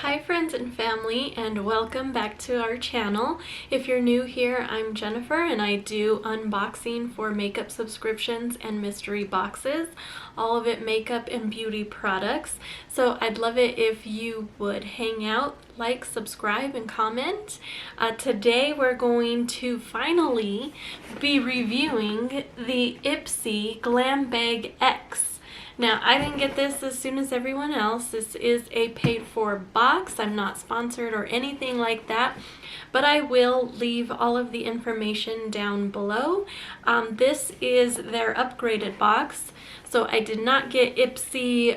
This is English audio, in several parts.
Hi friends and family, and welcome back to our channel. If you're new here, I'm Jennifer and I do unboxing for makeup subscriptions and mystery boxes, all of it makeup and beauty products. So I'd love it if you would hang out, like, subscribe, and comment. Today we're going to finally be reviewing the Ipsy Glam Bag X. Now, I didn't get this as soon as everyone else. This is a paid-for box. I'm not sponsored or anything like that, but I will leave all of the information down below. This is their upgraded box, so I did not get Ipsy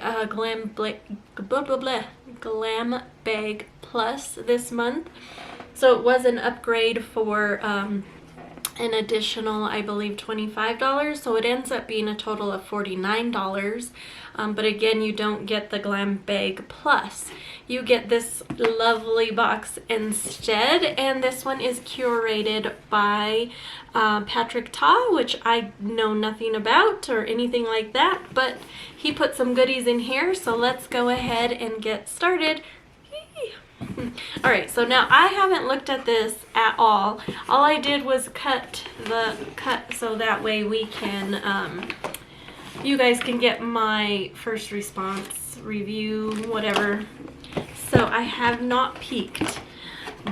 Glam Bag Plus this month, so it was an upgrade for an additional, I believe, $25, so it ends up being a total of $49. But again, you don't get the Glam Bag Plus. You get this lovely box instead, and this one is curated by Patrick Ta, which I know nothing about or anything like that, but he put some goodies in here, so let's go ahead and get started. Alright, so now I haven't looked at this at all. All I did was cut so that way we can, you guys can get my first response, review, whatever. So I have not peeked.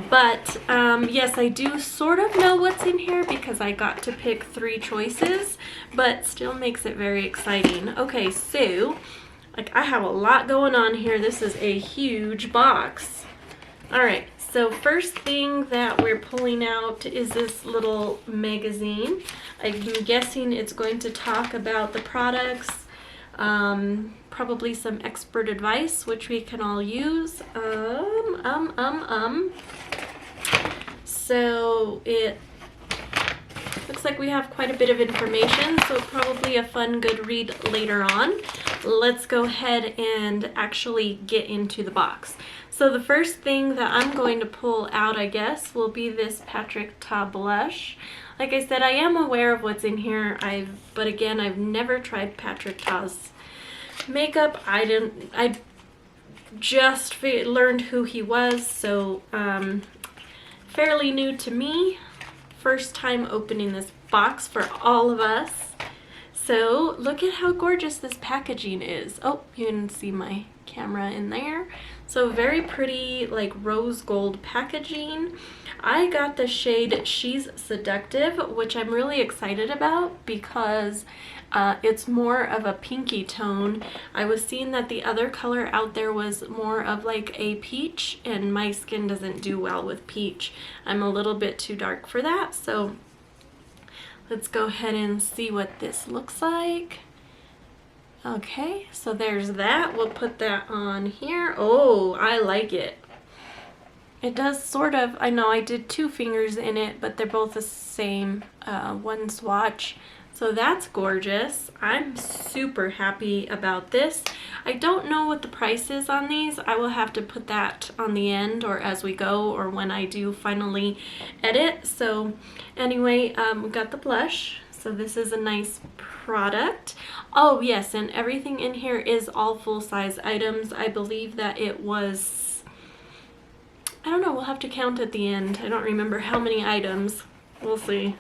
But, yes, I do sort of know what's in here because I got to pick 3 choices, but still makes it very exciting. Okay, so, like, I have a lot going on here. This is a huge box. Alright, so first thing that we're pulling out is this little magazine. I'm guessing it's going to talk about the products, probably some expert advice, which we can all use. So it looks like we have quite a bit of information, so probably a fun, good read later on. Let's go ahead and actually get into the box. So the first thing that I'm going to pull out, I guess, will be this Patrick Ta blush. Like I said, I am aware of what's in here, but again, I've never tried Patrick Ta's makeup. I just learned who he was, so fairly new to me. First time opening this box for all of us. So look at how gorgeous this packaging is. Oh, you can see my camera in there. So very pretty, like rose gold packaging. I got the shade She's Seductive, which I'm really excited about because it's more of a pinky tone. I was seeing that the other color out there was more of like a peach, and my skin doesn't do well with peach. I'm a little bit too dark for that, so let's go ahead and see what this looks like. Okay, so there's that. We'll put that on here. Oh, I like it. It does sort of, I know I did 2 fingers in it, but they're both the same one swatch. So that's gorgeous. I'm super happy about this. I don't know what the price is on these. I will have to put that on the end or as we go or when I do finally edit. So anyway, we got the blush. So this is a nice product. Oh yes, and everything in here is all full-size items. I believe that it was, I don't know, we'll have to count at the end. I don't remember how many items. We'll see.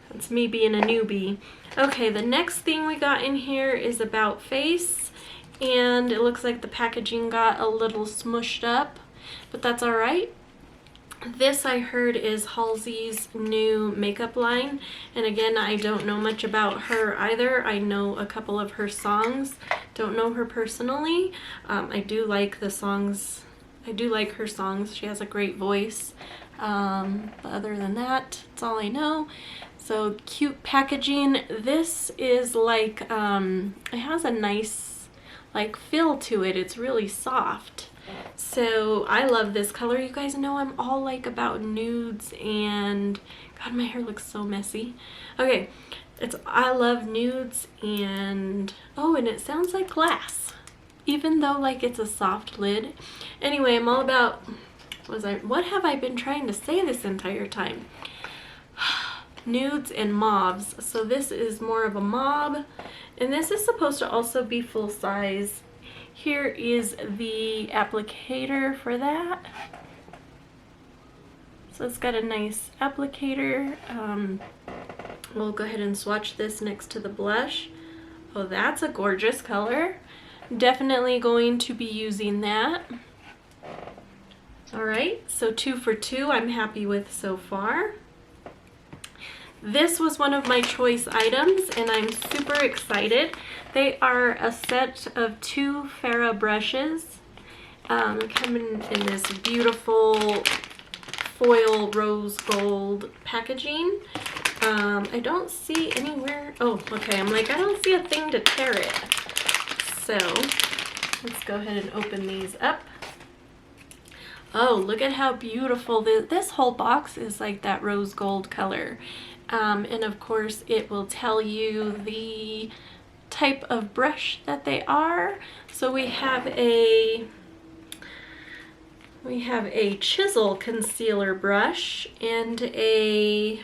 That's me being a newbie. Okay, the next thing we got in here is About Face, and it looks like the packaging got a little smushed up, but that's all right. This, I heard, is Halsey's new makeup line, and again, I don't know much about her either. I know a couple of her songs, don't know her personally. I do like the songs. I do like her songs. She has a great voice. But other than that, that's all I know. So cute packaging. This is like, it has a nice like feel to it. It's really soft. So I love this color. You guys know I'm all like about nudes, and God, my hair looks so messy. Okay, I love nudes, and oh, and it sounds like glass, even though like it's a soft lid. Anyway, I'm all about, what have I been trying to say this entire time? Nudes and mauves. So this is more of a mauve, and this is supposed to also be full size. Here is the applicator for that. So it's got a nice applicator. We'll go ahead and swatch this next to the blush. Oh, that's a gorgeous color. Definitely going to be using that. All right, so 2 for 2 I'm happy with so far. This was one of my choice items and I'm super excited. They are a set of 2 Farrah brushes coming in this beautiful foil rose gold packaging. I don't see anywhere. Oh, okay. I'm like, I don't see a thing to tear it. So let's go ahead and open these up. Oh, look at how beautiful this whole box is, like that rose gold color. And of course it will tell you the type of brush that they are. So we have a chisel concealer brush and a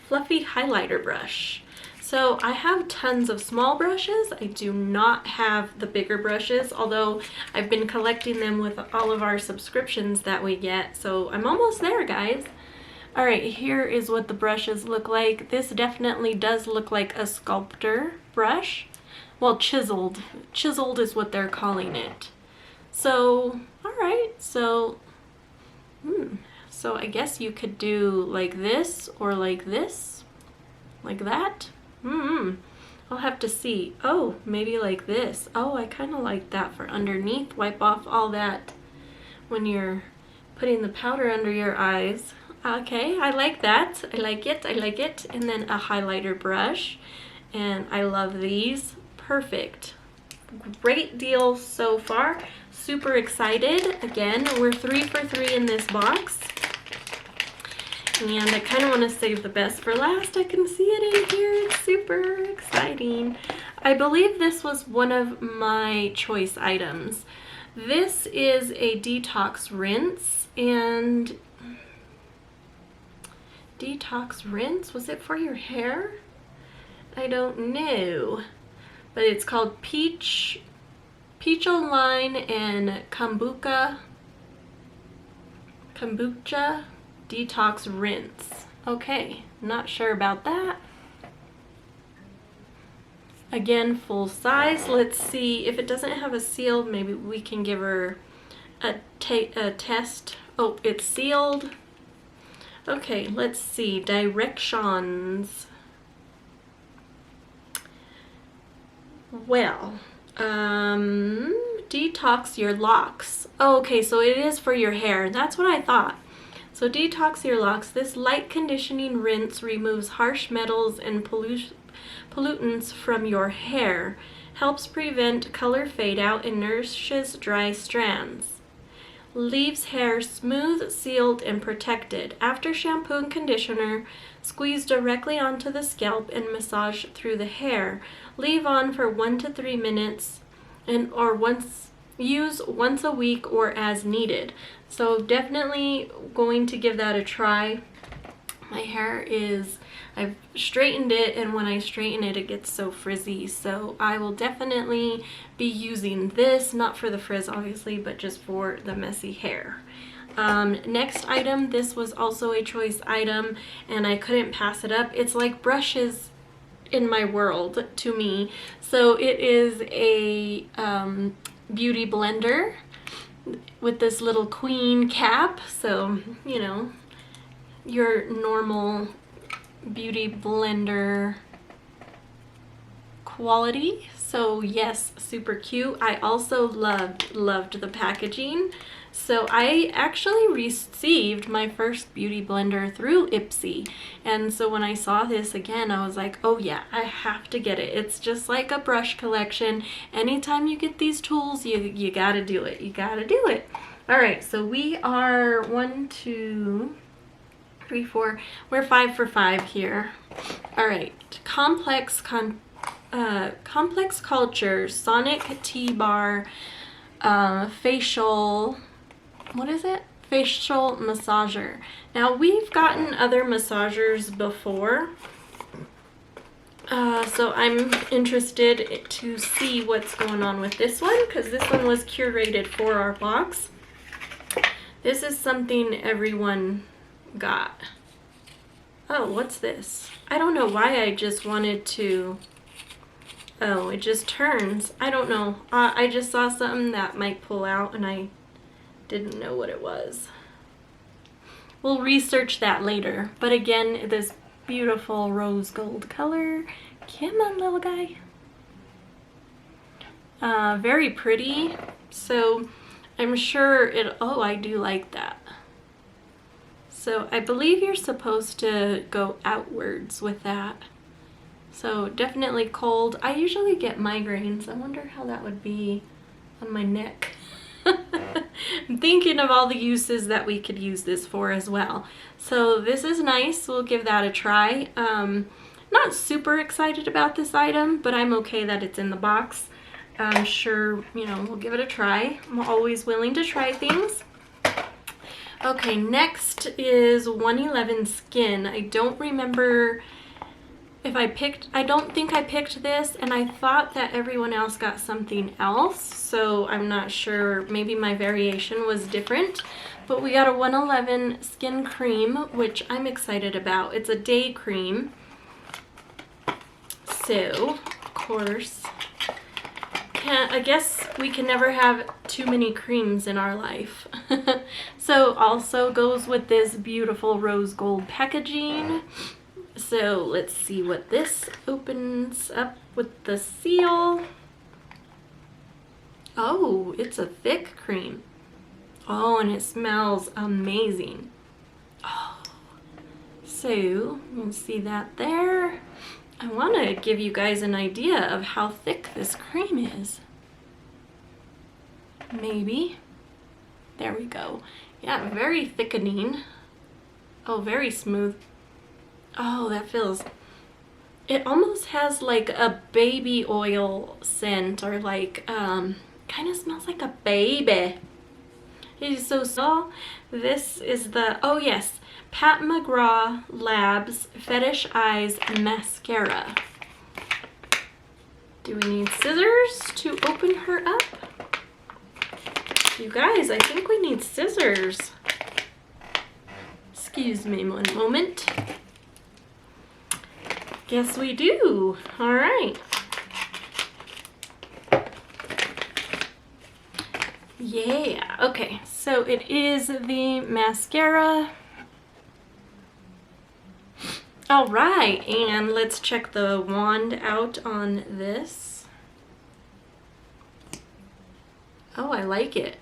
fluffy highlighter brush. So I have tons of small brushes. I do not have the bigger brushes, although I've been collecting them with all of our subscriptions that we get. So I'm almost there, guys. All right, here is what the brushes look like. This definitely does look like a sculptor brush. Well, chiseled. Chiseled is what they're calling it. So, all right, so I guess you could do like this or like this, like that. I'll have to see. Oh, maybe like this. Oh, I kind of like that for underneath. Wipe off all that when you're putting the powder under your eyes. Okay, I like that. I like it. I like it. And then a highlighter brush. And I love these. Perfect. Great deal so far. Super excited. Again, we're 3 for 3 in this box. And I kind of want to save the best for last. I can see it in here. It's super exciting. I believe this was one of my choice items. This is a detox rinse. And detox rinse? Was it for your hair? I don't know. But it's called Peach Line and Kombucha Detox Rinse. Okay, not sure about that. Again, full size. Let's see if it doesn't have a seal. Maybe we can give her a test. Oh, it's sealed. Okay, let's see. Directions. Well, detox your locks. Oh, okay, so it is for your hair. That's what I thought. So detox your locks. This light conditioning rinse removes harsh metals and pollutants from your hair, helps prevent color fade out, and nourishes dry strands. Leaves hair smooth, sealed, and protected. After shampoo and conditioner, squeeze directly onto the scalp and massage through the hair. Leave on for 1 to 3 minutes use once a week or as needed. So definitely going to give that a try. My hair is, I've straightened it, and when I straighten it, it gets so frizzy. So I will definitely be using this, not for the frizz obviously, but just for the messy hair. Next item, this was also a choice item and I couldn't pass it up. It's like brushes in my world to me. So it is a beauty blender with this little queen cap. So, you know, your normal beauty blender quality. So yes, super cute. I also loved the packaging. So I actually received my first beauty blender through Ipsy, and so when I saw this again, I was like, oh yeah, I have to get it. It's just like a brush collection. Anytime you get these tools, you gotta do it. You gotta do it. All right, so we are 1, 2, 3, 4. We're 5 for 5 here. All right, Complex Culture Sonic T-Bar Facial. What is it? Facial massager. Now we've gotten other massagers before, So I'm interested to see what's going on with this one, because this one was curated for our box. This is something everyone got. Oh, what's this? I don't know why I just wanted to... Oh, it just turns. I don't know. I just saw something that might pull out and I didn't know what it was. We'll research that later. But again, this beautiful rose gold color. Come on, little guy. Very pretty. So I'm sure it... Oh, I do like that. So I believe you're supposed to go outwards with that. So definitely cold. I usually get migraines. I wonder how that would be on my neck. I'm thinking of all the uses that we could use this for as well. So this is nice. We'll give that a try. Not super excited about this item, but I'm okay that it's in the box. I'm sure, you know, we'll give it a try. I'm always willing to try things. Okay, next is 111 Skin. I don't remember if I picked, I don't think I picked this, and I thought that everyone else got something else, so I'm not sure. Maybe my variation was different. But we got a 111 Skin Cream, which I'm excited about. It's a day cream. So, of course, I guess we can never have too many creams in our life. So also goes with this beautiful rose gold packaging. So let's see what this opens up with the seal. Oh, it's a thick cream. Oh, and it smells amazing. Oh, so you can see that there. I want to give you guys an idea of how thick this cream is. Maybe. There we go. Yeah, very thickening. Oh, very smooth. Oh, that feels... It almost has like a baby oil scent, or like, kind of smells like a baby. It is so small. This is the, oh yes, Pat McGraw Labs Fetish Eyes Mascara. Do we need scissors to open her up? You guys, I think we need scissors. Excuse me one moment. Guess we do. All right. Yeah, okay, so it is the mascara. All right, and let's check the wand out on this. Oh, I like it.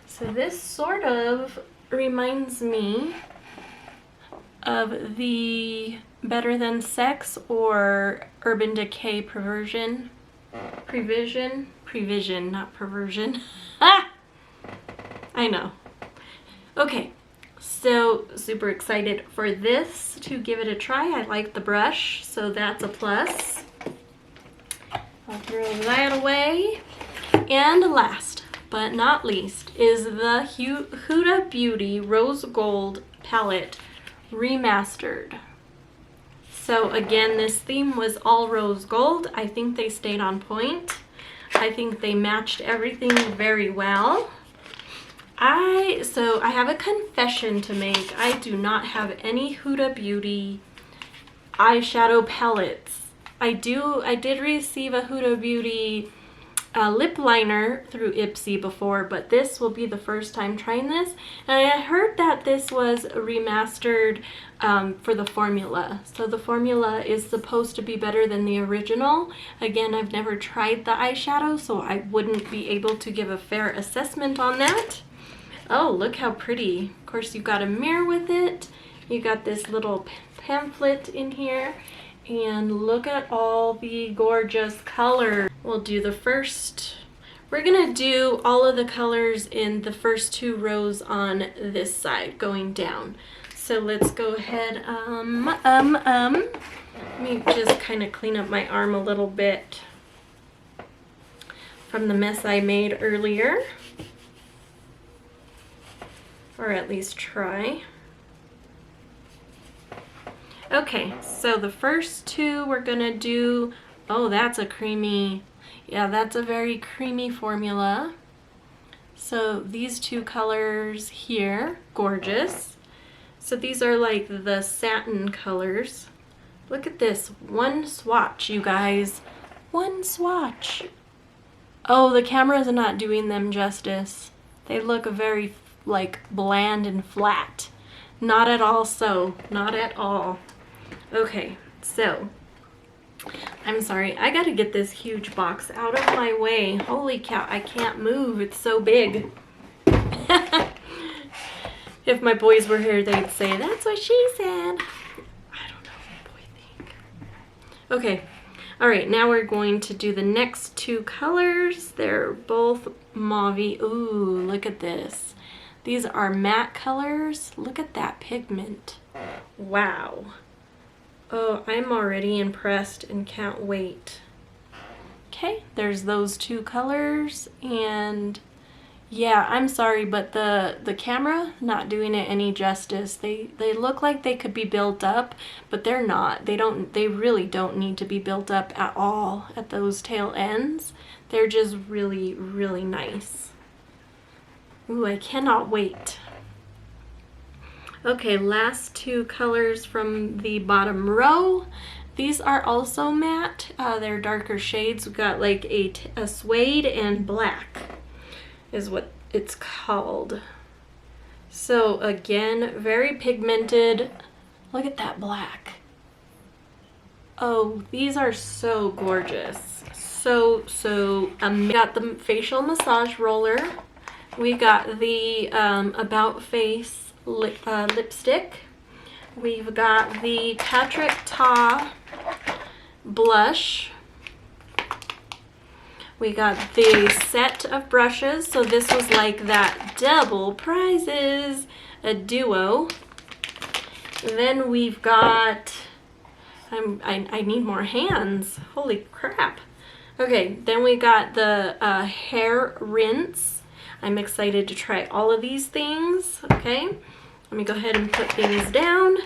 So this sort of reminds me of the Better Than Sex or Urban Decay Prevision, not perversion. Ah! I know. Okay, so super excited for this, to give it a try. I like the brush, so that's a plus. I'll throw that away. And last but not least is the Huda Beauty Rose Gold Palette Remastered. So again, this theme was all rose gold. I think they stayed on point. I think they matched everything very well. So I have a confession to make. I do not have any Huda Beauty eyeshadow palettes. I did receive a Huda Beauty lip liner through Ipsy before, but this will be the first time trying this. And I heard that this was remastered for the formula. So the formula is supposed to be better than the original. Again, I've never tried the eyeshadow, so I wouldn't be able to give a fair assessment on that. Oh, look how pretty. Of course, you got a mirror with it. You got this little pamphlet in here. And look at all the gorgeous colors. We'll do the first. We're gonna do all of the colors in the first two rows on this side going down. So let's go ahead, let me just kind of clean up my arm a little bit from the mess I made earlier. Or at least try. Okay, so the first two we're gonna do, oh, that's a creamy, yeah, that's a very creamy formula. So these two colors here, gorgeous. So these are like the satin colors. Look at this, one swatch, you guys. One swatch. Oh, the camera's not doing them justice. They look very like bland and flat. Not at all so, not at all. Okay, so I'm sorry, I gotta get this huge box out of my way. Holy cow, I can't move, it's so big. If my boys were here, they'd say, that's what she said. I don't know what boy think. Okay, all right, now we're going to do the next two colors. They're both mauve-y. Ooh, look at this. These are matte colors. Look at that pigment. Wow. Oh, I'm already impressed and can't wait. Okay, there's those two colors, and yeah, I'm sorry, but the camera not doing it any justice. They look like they could be built up, but they're not. They really don't need to be built up at all at those tail ends. They're just really, really nice. Ooh, I cannot wait. Okay, last two colors from the bottom row. These are also matte. They're darker shades. We've got like a suede and black is what it's called. So again, very pigmented. Look at that black. Oh, these are so gorgeous. So we got the facial massage roller. We got the About Face lipstick. We've got the Patrick Ta blush. We got the set of brushes. So this was like that double prizes, a duo. Then we've got, I need more hands. Holy crap. Okay, then we got the hair rinse. I'm excited to try all of these things. Okay, let me go ahead and put things down.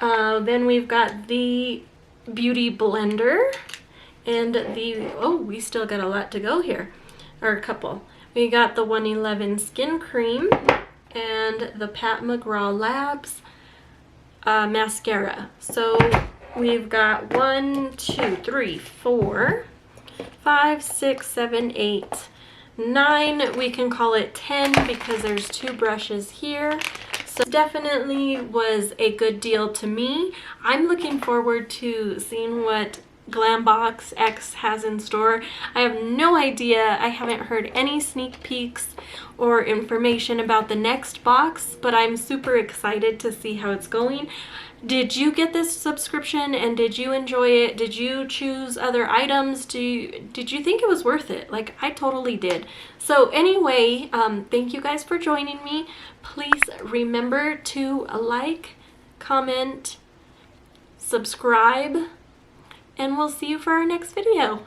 Then we've got the beauty blender and the, oh, we still got a lot to go here, or a couple. We got the 111 skin cream and the Pat McGraw Labs mascara. So we've got 1, 2, 3, 4, 5, 6, 7, 8, 9. We can call it 10 because there's 2 brushes here. So definitely was a good deal to me. I'm looking forward to seeing what Glam Bag X has in store. I have no idea. I haven't heard any sneak peeks or information about the next box, but I'm super excited to see how it's going. Did you get this subscription and did you enjoy it? Did you choose other items? Did you think it was worth it? Like, I totally did. So anyway, thank you guys for joining me. Please remember to like, comment, subscribe, and we'll see you for our next video.